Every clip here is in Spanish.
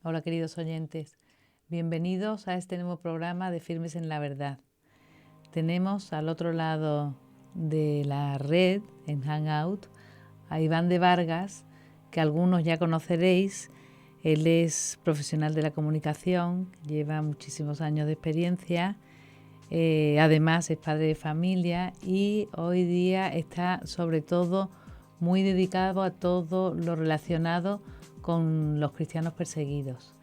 Hola queridos oyentes, bienvenidos a este nuevo programa de Firmes en la Verdad. Tenemos al otro lado de la red, en Hangout, a Iván de Vargas, que algunos ya conoceréis. Él es profesional de la comunicación, lleva muchísimos años de experiencia, además es padre de familia y hoy día está sobre todo muy dedicado a todo lo relacionado con los cristianos perseguidos.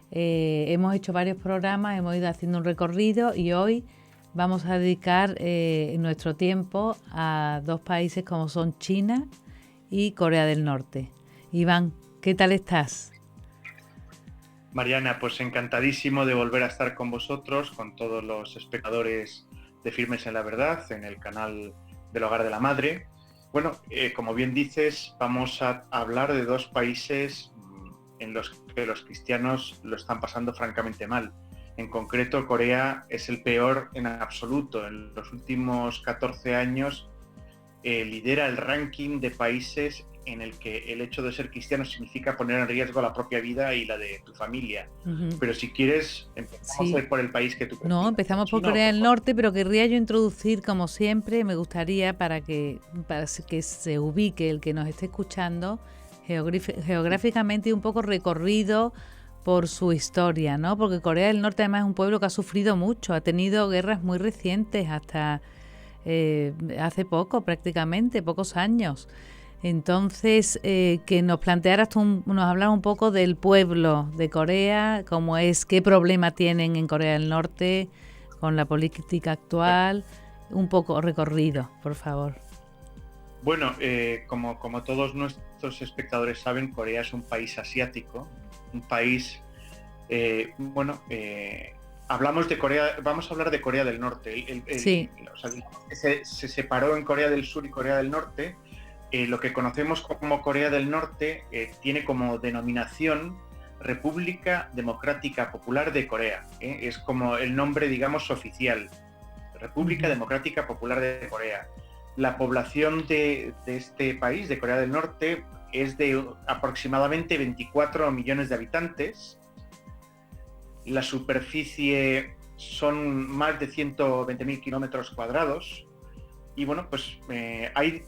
Hemos hecho varios programas, hemos ido haciendo un recorrido y hoy vamos a dedicar nuestro tiempo a dos países como son China y Corea del Norte. Iván, ¿qué tal estás? Mariana, pues encantadísimo de volver a estar con vosotros, con todos los espectadores de Firmes en la Verdad, en el canal del Hogar de la Madre. Bueno, como bien dices, vamos a hablar de dos países en los que los cristianos lo están pasando francamente mal. En concreto, Corea es el peor en absoluto. En los últimos 14 años lidera el ranking de países en el que el hecho de ser cristiano significa poner en riesgo la propia vida y la de tu familia. Pero si quieres, empezamos por el país que tú prefieras. No, empezamos por Corea del Norte, pero querría yo introducir, como siempre, me gustaría para que se ubique el que nos esté escuchando geográficamente y un poco recorrido por su historia, ¿no? Porque Corea del Norte además es un pueblo que ha sufrido mucho, ha tenido guerras muy recientes, hasta hace poco prácticamente, pocos años. Entonces, que nos plantearas tú, nos hablas un poco del pueblo de Corea, cómo es, qué problema tienen en Corea del Norte con la política actual, un poco recorrido, por favor. Bueno, como todos nuestros espectadores saben, Corea es un país asiático, un país, hablamos de Corea, vamos a hablar de Corea del Norte. Sí. O sea, se separó en Corea del Sur y Corea del Norte. Lo que conocemos como Corea del Norte tiene como denominación República Democrática Popular de Corea. Es como el nombre, digamos, oficial. República Democrática Popular de Corea. La población de este país, de Corea del Norte, es de aproximadamente 24 millones de habitantes. La superficie son más de 120.000 kilómetros cuadrados. Y bueno, pues hay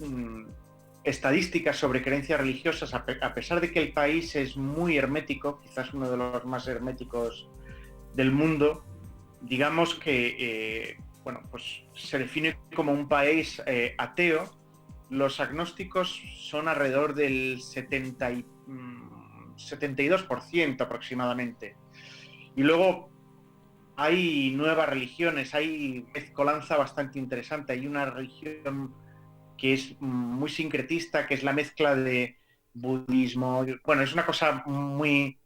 estadísticas sobre creencias religiosas, a pesar de que el país es muy hermético, quizás uno de los más herméticos del mundo, digamos que pues se define como un país ateo. Los agnósticos son alrededor del 72% aproximadamente. Y luego hay nuevas religiones, hay mezcolanza bastante interesante. Hay una religión que es muy sincretista, que es la mezcla de budismo. Bueno, es una cosa muy,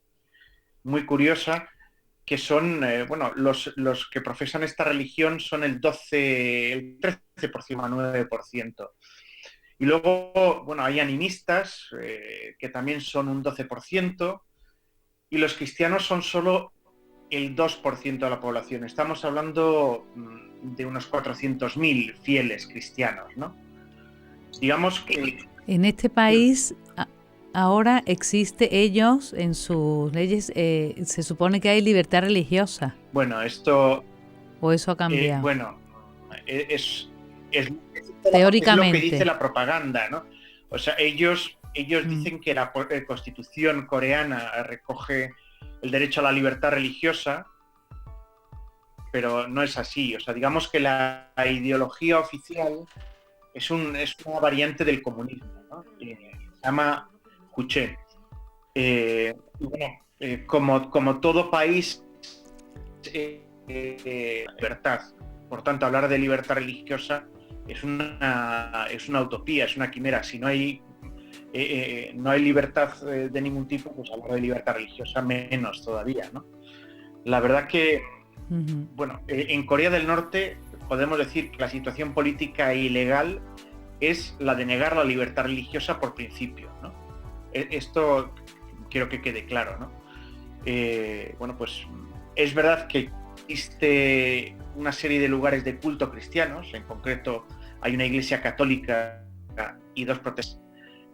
muy curiosa, que son, los que profesan esta religión son el 13,9%. Y luego, bueno, hay animistas, que también son un 12%, y los cristianos son solo el 2% de la población. Estamos hablando de unos 400.000 fieles cristianos, ¿no? Digamos que en este país ahora existe ellos, en sus leyes, se supone que hay libertad religiosa. Bueno, esto... ¿O eso ha cambiado? Es teóricamente. Es lo que dice la propaganda, ¿no? O sea, ellos dicen que la Constitución coreana recoge el derecho a la libertad religiosa, pero no es así. O sea, digamos que la ideología oficial es una variante del comunismo, ¿no? Se llama Juche. Como todo país, libertad. Por tanto, hablar de libertad religiosa es una utopía, es una quimera. Si no hay libertad de ningún tipo, pues hablar de libertad religiosa menos todavía, ¿no? La verdad que, en Corea del Norte podemos decir que la situación política e ilegal es la de negar la libertad religiosa por principio, ¿no? Esto quiero que quede claro, ¿no? Pues es verdad que existe una serie de lugares de culto cristianos, en concreto hay una iglesia católica y dos protestantes,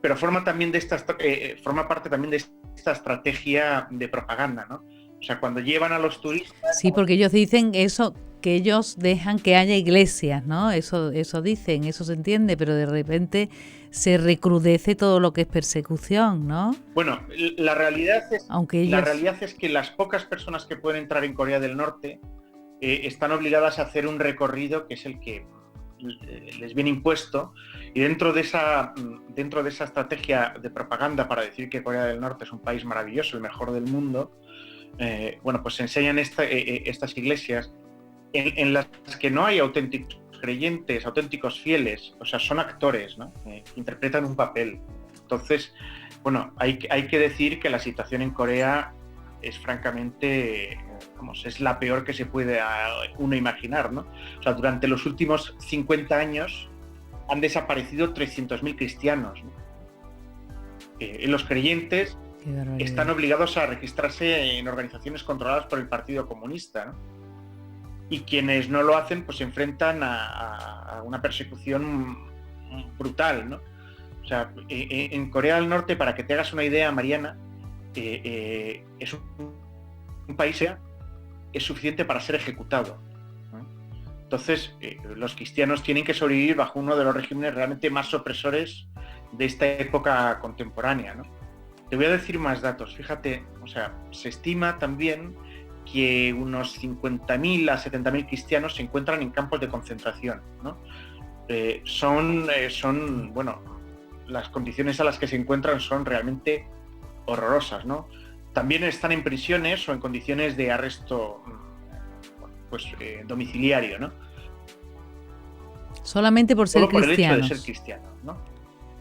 pero forma parte también de esta estrategia de propaganda, ¿no? O sea, cuando llevan a los turistas... Sí, porque ellos dicen eso, que ellos dejan que haya iglesias, ¿no? Eso dicen, eso se entiende, pero de repente se recrudece todo lo que es persecución, ¿no? Bueno, la realidad Aunque es que las pocas personas que pueden entrar en Corea del Norte están obligadas a hacer un recorrido que es el que les viene impuesto, y dentro de esa estrategia de propaganda para decir que Corea del Norte es un país maravilloso, el mejor del mundo, pues se enseñan estas iglesias en las que no hay auténticos creyentes, auténticos fieles, o sea, son actores, ¿no? Interpretan un papel. Entonces, bueno, hay que decir que la situación en Corea es francamente, es la peor que se puede uno imaginar, ¿no? O sea, durante los últimos 50 años han desaparecido 300.000 cristianos, ¿no? Los creyentes están obligados a registrarse en organizaciones controladas por el Partido Comunista, ¿no? Y quienes no lo hacen, pues se enfrentan a una persecución brutal, ¿no? O sea, en Corea del Norte, para que te hagas una idea, Mariana, es un país que es suficiente para ser ejecutado, ¿no? Entonces, los cristianos tienen que sobrevivir bajo uno de los regímenes realmente más opresores de esta época contemporánea, ¿no? Te voy a decir más datos. Fíjate, o sea, se estima también que unos 50.000 a 70.000 cristianos se encuentran en campos de concentración, ¿no? Bueno, las condiciones a las que se encuentran son realmente horrorosas, ¿no? También están en prisiones o en condiciones de arresto, pues domiciliario, ¿no? Solamente por ser Solo por cristianos. el hecho de ser cristianos, ¿no?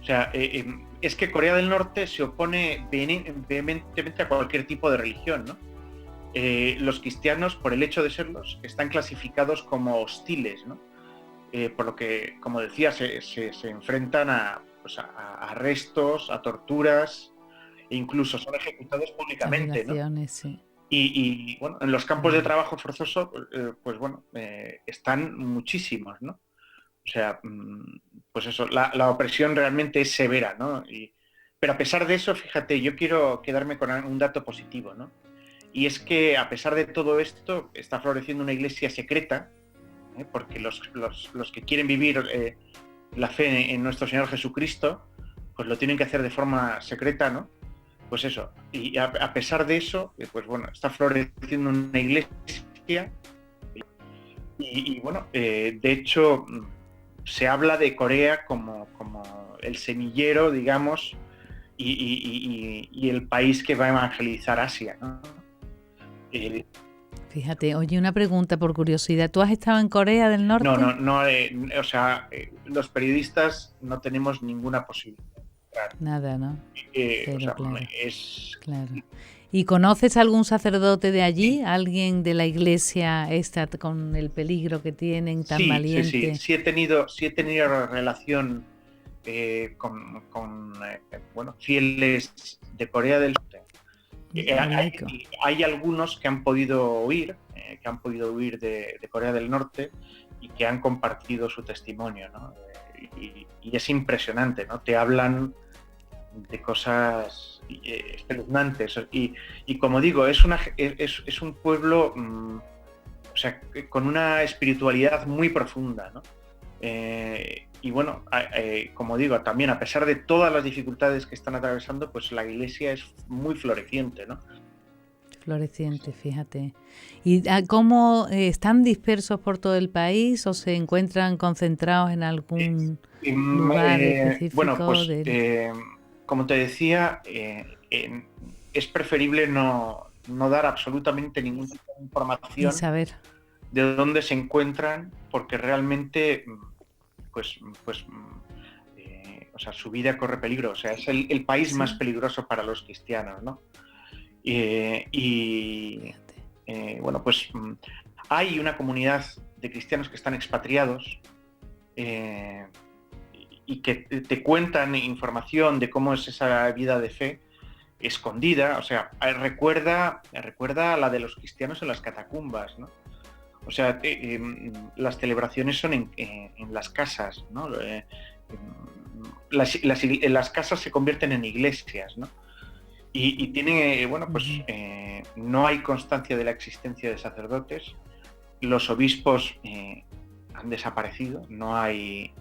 O sea, es que Corea del Norte se opone vehementemente a cualquier tipo de religión, ¿no? Los cristianos, por el hecho de serlos, están clasificados como hostiles, ¿no? Por lo que, como decía, se enfrentan a arrestos, a torturas, e incluso son ejecutados públicamente, ¿no? Sí. Y bueno, en los campos de trabajo forzoso, pues bueno, están muchísimos, ¿no? O sea, pues eso, la opresión realmente es severa, ¿no? Pero a pesar de eso, fíjate, yo quiero quedarme con un dato positivo, ¿no? Y es que a pesar de todo esto, está floreciendo una iglesia secreta, porque los que quieren vivir la fe en nuestro Señor Jesucristo, pues lo tienen que hacer de forma secreta, ¿no? Pues eso, y a pesar de eso, pues bueno, está floreciendo una iglesia y bueno, de hecho, se habla de Corea como el semillero, digamos, y el país que va a evangelizar Asia, ¿no? Fíjate, oye, una pregunta por curiosidad. ¿Tú has estado en Corea del Norte? No, o sea, los periodistas no tenemos ninguna posibilidad. Nada, ¿no? Pero, o sea, claro. es... Claro. ¿Y conoces algún sacerdote de allí? Sí. ¿Alguien de la iglesia esta con el peligro que tienen tan valiente? Sí he tenido relación con bueno, fieles de Corea del Norte. Hay algunos que han podido huir, de Corea del Norte y que han compartido su testimonio, ¿no? Y es impresionante, ¿no? Te hablan de cosas espeluznantes y como digo, es un pueblo, o sea, con una espiritualidad muy profunda, ¿no? Y bueno, como digo, también a pesar de todas las dificultades que están atravesando, pues la iglesia es muy floreciente, ¿no? Floreciente, fíjate. ¿Y cómo están dispersos por todo el país o se encuentran concentrados en algún lugar específico? Bueno, pues como te decía, es preferible no dar absolutamente ningún tipo de información y saber de dónde se encuentran, porque realmente o sea, su vida corre peligro. O sea, es el país más peligroso para los cristianos, ¿no? Bueno, pues hay una comunidad de cristianos que están expatriados y que te cuentan información de cómo es esa vida de fe escondida. O sea, recuerda a la de los cristianos en las catacumbas, ¿no? O sea, las celebraciones son en las casas, ¿no? las casas se convierten en iglesias, ¿no? Y tiene, bueno, pues no hay constancia de la existencia de sacerdotes. Los obispos han desaparecido, no hay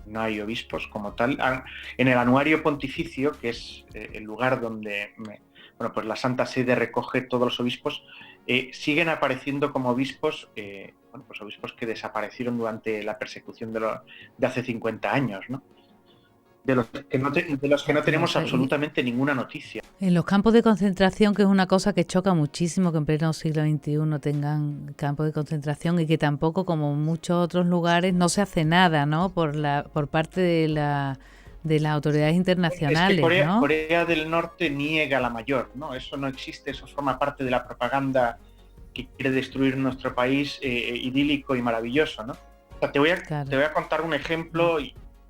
obispos como tal. En el anuario pontificio, que es el lugar donde bueno, pues la Santa Sede recoge todos los obispos, siguen apareciendo como obispos, bueno, pues obispos que desaparecieron durante la persecución de hace 50 años, ¿no? De los que no tenemos absolutamente ninguna noticia. En los campos de concentración, que es una cosa que choca muchísimo que en pleno siglo XXI tengan campos de concentración y que tampoco, como en muchos otros lugares, no se hace nada, ¿no? Por parte de las autoridades internacionales, es que ¿no? Corea del Norte niega la mayor, ¿no? Eso no existe, eso forma parte de la propaganda que quiere destruir nuestro país idílico y maravilloso, ¿no? O sea, te voy a contar un ejemplo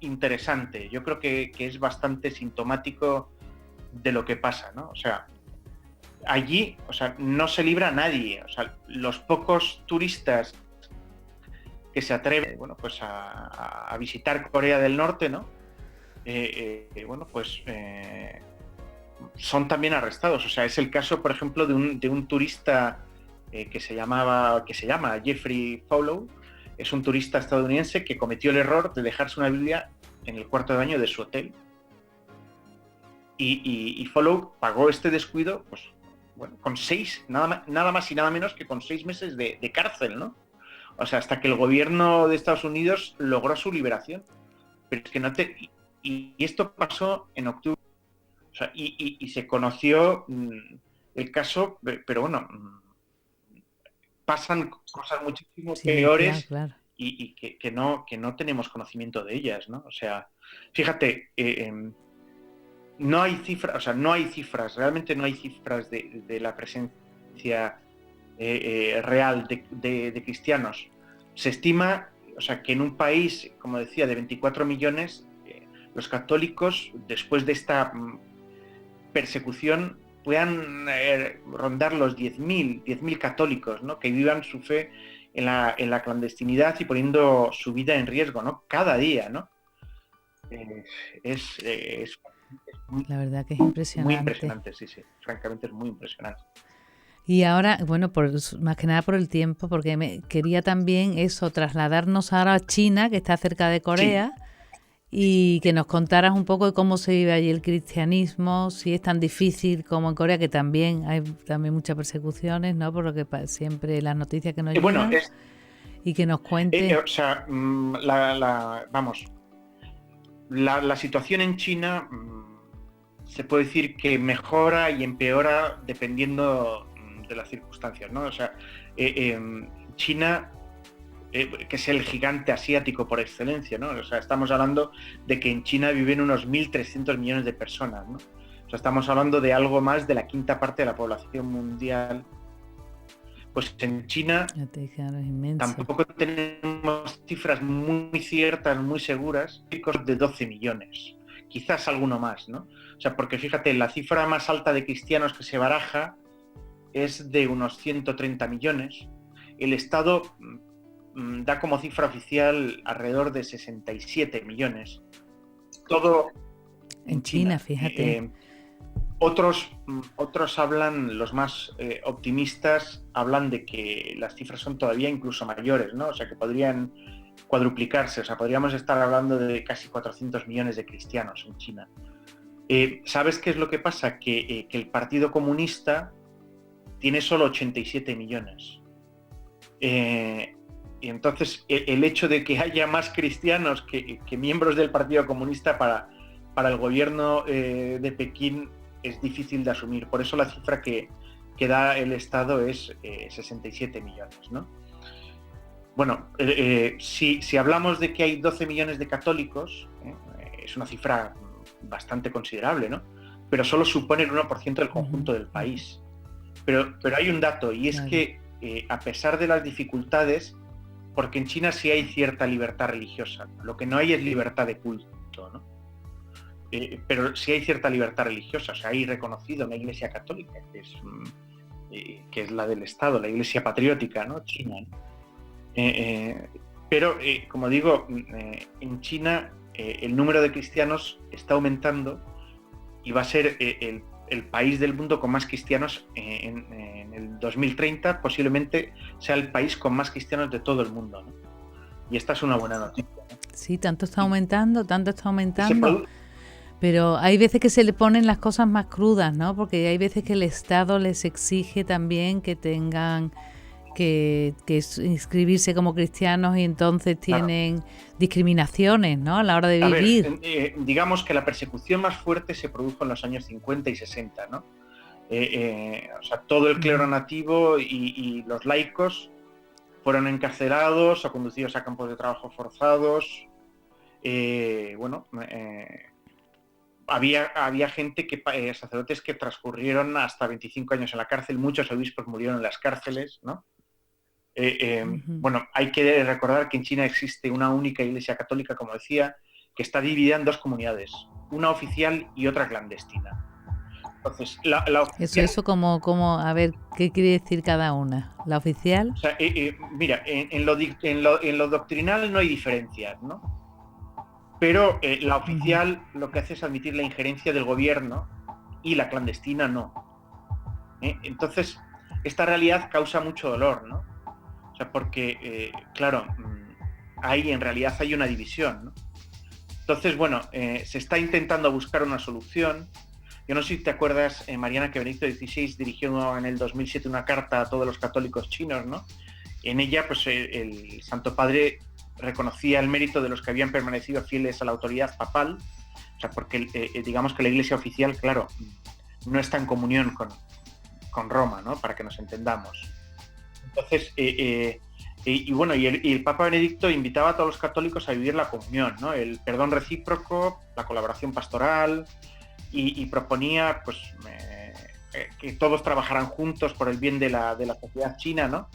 interesante. Yo creo que es bastante sintomático de lo que pasa, ¿no? O sea, allí, o sea, no se libra a nadie. O sea, los pocos turistas que se atreven, bueno, pues a visitar Corea del Norte, ¿no? Bueno, pues son también arrestados. O sea, es el caso, por ejemplo, de un turista que se llama Jeffrey Follow. Es un turista estadounidense que cometió el error de dejarse una Biblia en el cuarto de baño de su hotel. Y Follow pagó este descuido, pues, bueno, con nada más y nada menos que con 6 meses de cárcel, ¿no? O sea, hasta que el gobierno de Estados Unidos logró su liberación. Pero es que y esto pasó en octubre. O sea, y se conoció el caso, pero bueno, pasan cosas muchísimo peores, claro. y que no tenemos conocimiento de ellas, ¿no? O sea, fíjate, no hay cifras, o sea, realmente no hay cifras de la presencia real de cristianos. Se estima, o sea, que en un país, como decía, de 24 millones, los católicos, después de esta persecución, puedan rondar los 10.000 católicos, ¿no? Que vivan su fe en la clandestinidad y poniendo su vida en riesgo, ¿no? Cada día, ¿no? Es la verdad que es impresionante. Muy impresionante, sí. Francamente es muy impresionante. Y ahora, bueno, más que nada por el tiempo, porque quería también trasladarnos ahora a China, que está cerca de Corea, sí, y que nos contaras un poco de cómo se vive allí el cristianismo, si es tan difícil como en Corea, que también hay muchas persecuciones, ¿no? Por lo que siempre las noticias que nos llegan, bueno, y que nos cuente. O sea, vamos, la situación en China se puede decir que mejora y empeora dependiendo de las circunstancias, ¿no? O sea, China, que es el gigante asiático por excelencia, ¿no? O sea, estamos hablando de que en China viven unos 1.300 millones de personas, ¿no? O sea, estamos hablando de algo más de la quinta parte de la población mundial. Pues en China tampoco tenemos cifras muy ciertas, muy seguras, de 12 millones, quizás alguno más, ¿no? O sea, porque fíjate, la cifra más alta de cristianos que se baraja es de unos 130 millones. El Estado da como cifra oficial alrededor de 67 millones. Todo en China, fíjate. Otros hablan, los más optimistas, hablan de que las cifras son todavía incluso mayores, ¿no? O sea, que podrían cuadruplicarse. O sea, podríamos estar hablando de casi 400 millones de cristianos en China. ¿Sabes qué es lo que pasa? Que el Partido Comunista tiene solo 87 millones. Y entonces el hecho de que haya más cristianos que miembros del Partido Comunista para el gobierno de Pekín es difícil de asumir. Por eso la cifra que da el Estado es 67 millones, ¿no? Bueno, si hablamos de que hay 12 millones de católicos, es una cifra bastante considerable, ¿no? Pero solo supone el 1% del conjunto del país. Pero hay un dato, y es que a pesar de las dificultades, porque en China sí hay cierta libertad religiosa, lo que no hay es libertad de culto, ¿no? Pero sí hay cierta libertad religiosa, o sea, hay reconocido una iglesia católica, que es la del Estado, la iglesia patriótica, ¿no? China, ¿no? Pero, como digo, en China el número de cristianos está aumentando y va a ser el país del mundo con más cristianos en el 2030, posiblemente sea el país con más cristianos de todo el mundo, ¿no? Y esta es una buena noticia, ¿no? Sí, tanto está aumentando, pero hay veces que se le ponen las cosas más crudas, ¿no? Porque hay veces que el Estado les exige también que tengan que inscribirse como cristianos y entonces tienen discriminaciones, ¿no? A la hora de vivir. A ver, digamos que la persecución más fuerte se produjo en los años 50 y 60, ¿no? O sea, todo el clero nativo y los laicos fueron encarcelados o conducidos a campos de trabajo forzados. Había gente sacerdotes que transcurrieron hasta 25 años en la cárcel, muchos obispos murieron en las cárceles, ¿no? Bueno, hay que recordar que en China existe una única iglesia católica, como decía, que está dividida en dos comunidades, una oficial y otra clandestina. Entonces, la oficial... Eso como, a ver, ¿qué quiere decir cada una? ¿La oficial? O sea, mira, en lo doctrinal no hay diferencias, ¿no? Pero la oficial lo que hace es admitir la injerencia del gobierno y la clandestina no. Entonces, esta realidad causa mucho dolor, ¿no? O sea, porque, claro, en realidad hay una división, ¿no? Entonces, bueno, se está intentando buscar una solución. Yo no sé si te acuerdas, Mariana, que Benedicto XVI dirigió en el 2007 una carta a todos los católicos chinos, ¿no? En ella, pues, el Santo Padre reconocía el mérito de los que habían permanecido fieles a la autoridad papal, o sea, porque digamos que la Iglesia oficial, claro, no está en comunión con Roma, ¿no? Para que nos entendamos. Entonces, bueno, y el Papa Benedicto invitaba a todos los católicos a vivir la comunión, ¿no? El perdón recíproco, la colaboración pastoral, y proponía, pues, que todos trabajaran juntos por el bien de la sociedad china, ¿no?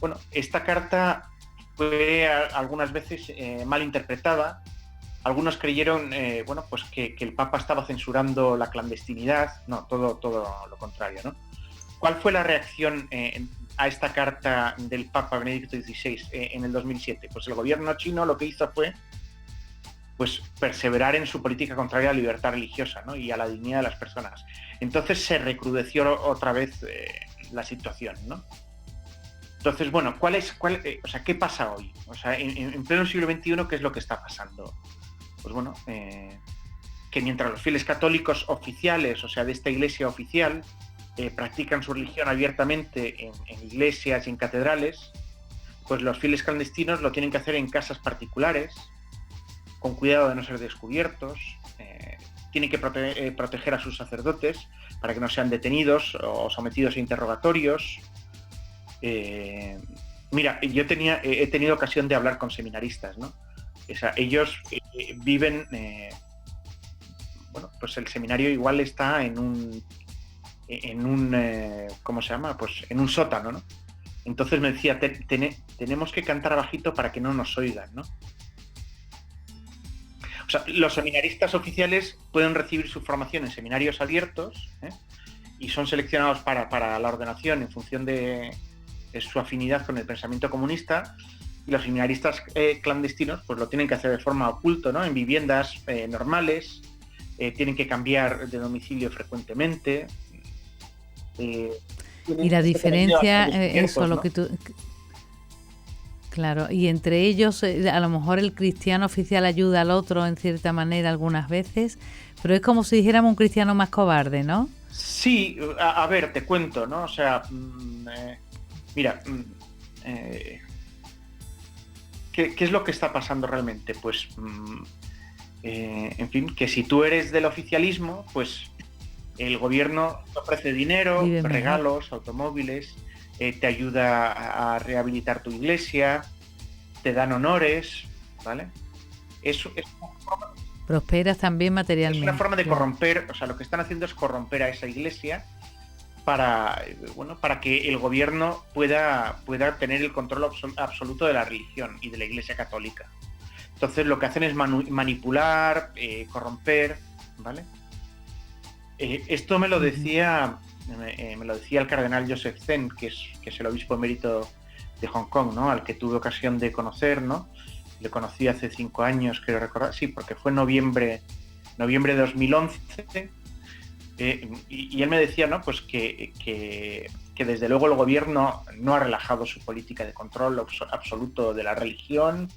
Bueno, esta carta fue algunas veces mal interpretada. Algunos creyeron, bueno, pues que el Papa estaba censurando la clandestinidad. No, todo lo contrario, ¿no? ¿Cuál fue la reacción a esta carta del Papa Benedicto XVI en el 2007? Pues el gobierno chino lo que hizo fue, pues, perseverar en su política contraria a la libertad religiosa, ¿no? Y a la dignidad de las personas. Entonces se recrudeció otra vez la situación, ¿no? Entonces, bueno, ¿qué pasa hoy? O sea, en pleno siglo XXI, ¿qué es lo que está pasando? Pues bueno, que mientras los fieles católicos oficiales, o sea, de esta iglesia oficial, practican su religión abiertamente en iglesias y en catedrales, pues los fieles clandestinos lo tienen que hacer en casas particulares, con cuidado de no ser descubiertos, tienen que proteger a sus sacerdotes para que no sean detenidos o sometidos a interrogatorios. Mira, yo he tenido ocasión de hablar con seminaristas, ¿no? O sea, ellos viven, bueno, pues el seminario igual está en un ¿cómo se llama? Pues en un sótano, ¿no? Entonces me decía, tenemos que cantar bajito para que no nos oigan, ¿no? O sea, los seminaristas oficiales pueden recibir su formación en seminarios abiertos, y son seleccionados para la ordenación en función de su afinidad con el pensamiento comunista, y los seminaristas clandestinos pues lo tienen que hacer de forma oculta, ¿no? En viviendas normales, tienen que cambiar de domicilio frecuentemente. Y la diferencia, eso, ¿no? Lo que tú... Claro, y entre ellos a lo mejor el cristiano oficial ayuda al otro en cierta manera algunas veces, pero es como si dijéramos un cristiano más cobarde, ¿no? Sí, a ver, te cuento, ¿no? O sea, mira, ¿qué es lo que está pasando realmente? Pues, en fin, que si tú eres del oficialismo, pues el gobierno te ofrece dinero, regalos, automóviles, te ayuda a rehabilitar tu iglesia, te dan honores, ¿vale? Eso es una forma, prosperas también materialmente. Es una forma de corromper, o sea, lo que están haciendo es corromper a esa iglesia para que el gobierno pueda tener el control absoluto de la religión y de la Iglesia católica. Entonces lo que hacen es manipular, corromper, ¿vale? Esto me lo decía el cardenal Joseph Zen, que es el obispo emérito de Hong Kong, ¿no? Al que tuve ocasión de conocer, ¿no? le conocí hace 5 años, creo recordar, sí, porque fue noviembre de 2011, y él me decía, ¿no? Pues que desde luego el gobierno no ha relajado su política de control absoluto de la religión,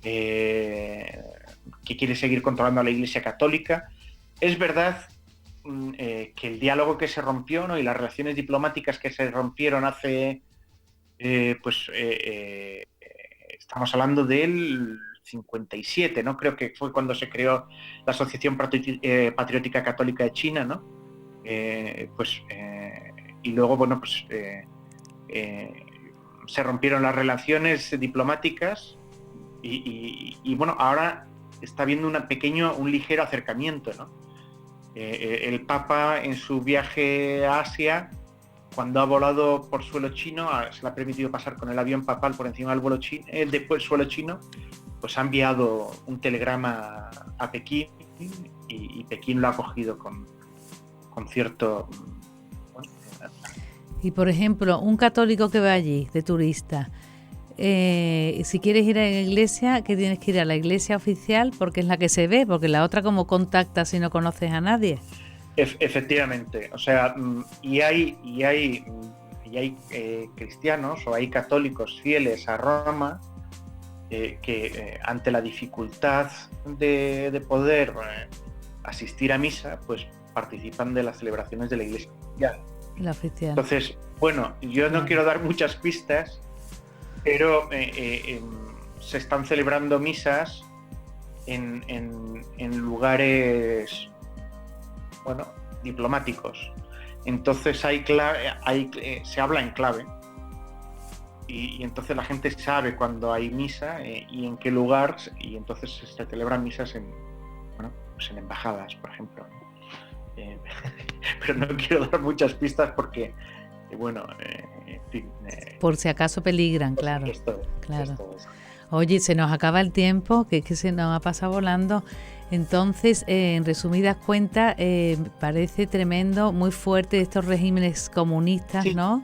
que quiere seguir controlando a la Iglesia Católica. Es verdad que el diálogo que se rompió, ¿no? Y las relaciones diplomáticas que se rompieron hace, estamos hablando del 57, ¿no? Creo que fue cuando se creó la Asociación Patriótica Católica de China, ¿no? Y luego, bueno, pues se rompieron las relaciones diplomáticas y bueno, ahora está habiendo un ligero acercamiento, ¿no? El Papa en su viaje a Asia, cuando ha volado por suelo chino, se le ha permitido pasar con el avión papal por encima del suelo chino, pues ha enviado un telegrama a Pekín y Pekín lo ha acogido con cierto... Y por ejemplo, un católico que va allí de turista, si quieres ir a la iglesia, ¿qué tienes que ir a la iglesia oficial? Porque es la que se ve, porque la otra como contactas si no conoces a nadie. Efectivamente, o sea, y hay cristianos o hay católicos fieles a Roma que ante la dificultad de poder asistir a misa, pues participan de las celebraciones de la iglesia oficial. Entonces, bueno, yo no quiero dar muchas pistas, pero se están celebrando misas en lugares, bueno, diplomáticos. Entonces se habla en clave y entonces la gente sabe cuando hay misa y en qué lugar, y entonces se celebran misas en embajadas, por ejemplo. Pero no quiero dar muchas pistas porque, bueno, en fin, por si acaso peligran, claro. Esto. Oye, se nos acaba el tiempo, que es que se nos ha pasado volando. Entonces, en resumidas cuentas, parece tremendo, muy fuerte estos regímenes comunistas, sí, ¿no?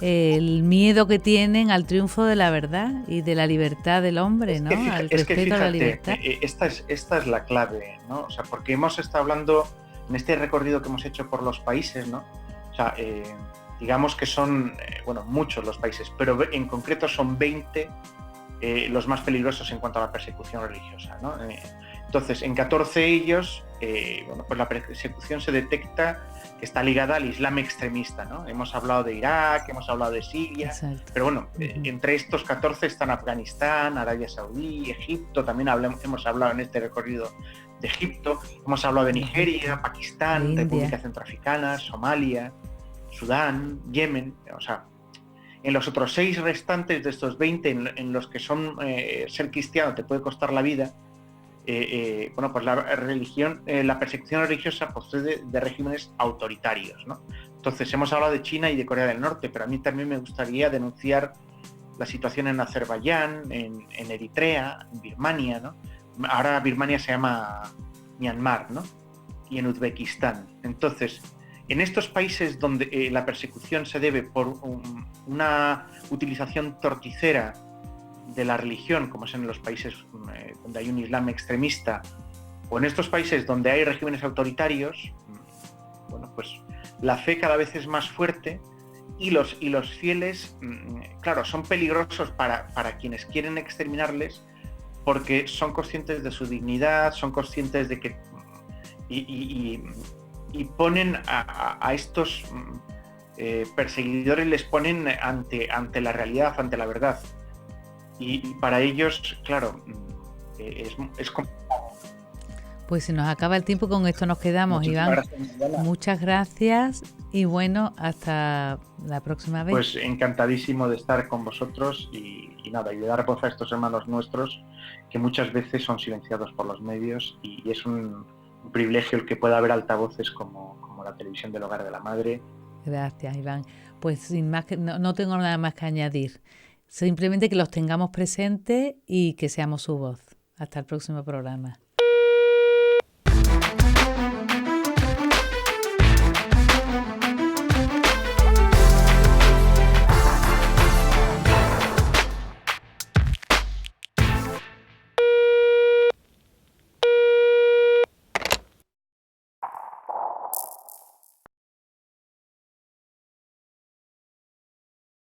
El miedo que tienen al triunfo de la verdad y de la libertad del hombre, ¿no? Al respeto a la libertad. Esta es la clave, ¿no? O sea, porque hemos estado hablando en este recorrido que hemos hecho por los países, ¿no? O sea, digamos que son, muchos los países, pero en concreto son 20 los más peligrosos en cuanto a la persecución religiosa, ¿no? Entonces, en 14 de ellos, pues la persecución se detecta que está ligada al Islam extremista, ¿no? Hemos hablado de Irak, hemos hablado de Siria, exacto, pero bueno, entre estos 14 están Afganistán, Arabia Saudí, Egipto, también hemos hablado en este recorrido de Egipto, hemos hablado de Nigeria, Pakistán, India, República Centroafricana, Somalia, Sudán, Yemen, o sea, en los otros 6 restantes de estos 20, en los que son ser cristiano te puede costar la vida, pues la persecución religiosa procede de regímenes autoritarios, ¿no? Entonces hemos hablado de China y de Corea del Norte, pero a mí también me gustaría denunciar la situación en Azerbaiyán, en Eritrea, en Birmania, ¿no? Ahora Birmania se llama Myanmar, ¿no? Y en Uzbekistán. Entonces, en estos países donde la persecución se debe por una utilización torticera de la religión, como es en los países donde hay un Islam extremista, o en estos países donde hay regímenes autoritarios, pues la fe cada vez es más fuerte y los fieles, claro, son peligrosos para quienes quieren exterminarles porque son conscientes de su dignidad, son conscientes de que... y ponen a estos perseguidores, les ponen ante la realidad, ante la verdad. Y para ellos, claro, es complicado. Pues se nos acaba el tiempo, con esto nos quedamos. Muchísimas Iván, gracias, muchas gracias y bueno, hasta la próxima vez. Pues encantadísimo de estar con vosotros y nada, y de dar voz a estos hermanos nuestros que muchas veces son silenciados por los medios, y es un privilegio el que pueda haber altavoces como la televisión del Hogar de la Madre. Gracias, Iván. Pues sin más no tengo nada más que añadir. Simplemente que los tengamos presentes y que seamos su voz. Hasta el próximo programa.